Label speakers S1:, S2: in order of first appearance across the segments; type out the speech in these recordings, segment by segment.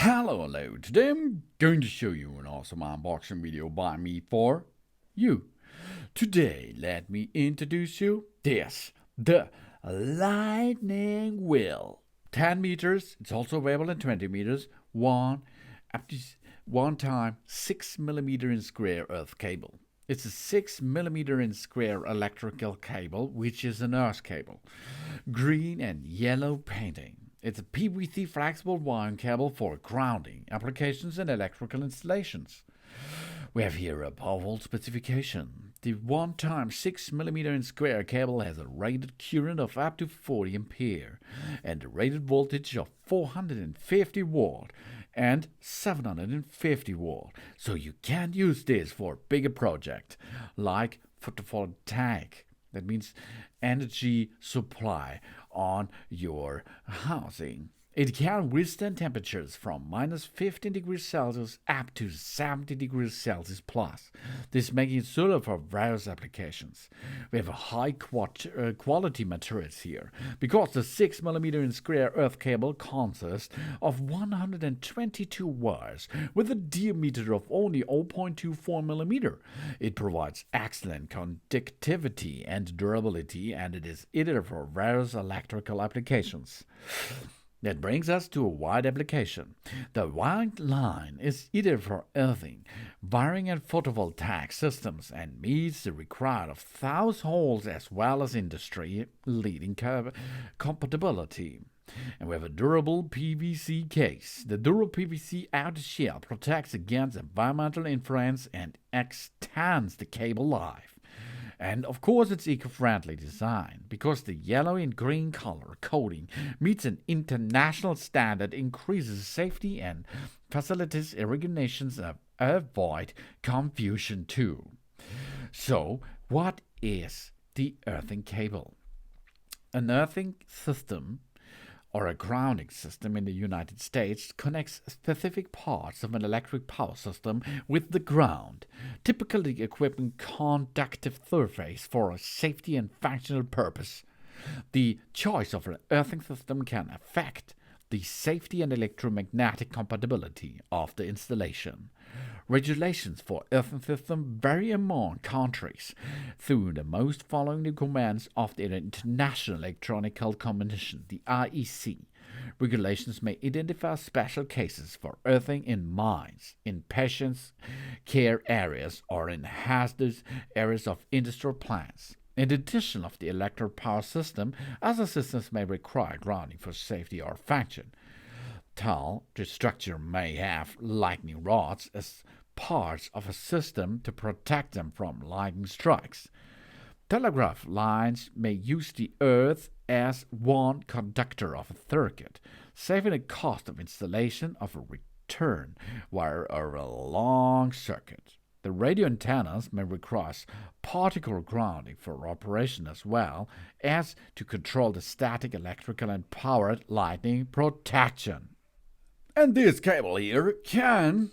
S1: Hello. Today I'm going to show you an awesome unboxing video by me for you. Today, let me introduce you the LightingWill. 10 meters, it's also available in 20 meters, one time 6mm in square earth cable. It's a 6mm in square electrical cable, which is an earth cable. Green and yellow painting. It's a PVC flexible wiring cable for grounding applications and electrical installations. We have here a powerful specification. The 1 time 6mm in square cable has a rated current of up to 40 ampere and a rated voltage of 450 volt and 750 volt. So you can use this for bigger projects like photovoltaic. That means energy supply on your housing. It can withstand temperatures from minus 15 degrees Celsius up to 70 degrees Celsius plus. This making it suitable for various applications. We have a high quality materials here because the 6mm in square earth cable consists of 122 wires with a diameter of only 0.24mm. It provides excellent conductivity and durability, and it is ideal for various electrical applications. That brings us to a wide application. The wide line is either for earthing, wiring and photovoltaic systems and meets the requirement of households as well as industry-leading compatibility. And we have a durable PVC case. The durable PVC outer shell protects against environmental influence and extends the cable life. And of course it's eco-friendly design because the yellow and green color coding meets an international standard, increases safety and facilitates irrigations and avoid confusion too. So what is the earthing cable? An earthing system or a grounding system in the United States connects specific parts of an electric power system with the ground, typically equipping conductive surface for a safety and functional purpose. The choice of an earthing system can affect the safety and electromagnetic compatibility of the installation. Regulations for earthing systems vary among countries through the most following documents of the International Electrical Commission, the IEC. Regulations may identify special cases for earthing in mines, in patient care areas, or in hazardous areas of industrial plants. In addition of the electric power system, other systems may require grounding for safety or function. The structure may have lightning rods as parts of a system to protect them from lightning strikes. Telegraph lines may use the earth as one conductor of a circuit, saving the cost of installation of a return wire or a long circuit. The radio antennas may require particle grounding for operation as well as to control the static, electrical, and powered lightning protection. And this cable here can,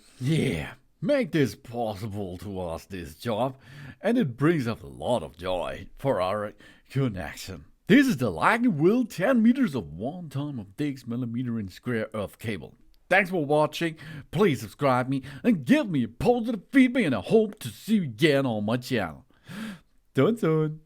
S1: make this possible to us, this job, and it brings us a lot of joy for our connection. This is the LightingWill 10 meters of 1 time of 6mm in square earth cable. Thanks for watching. Please subscribe me and give me a positive feedback, and I hope to see you again on my channel. Done.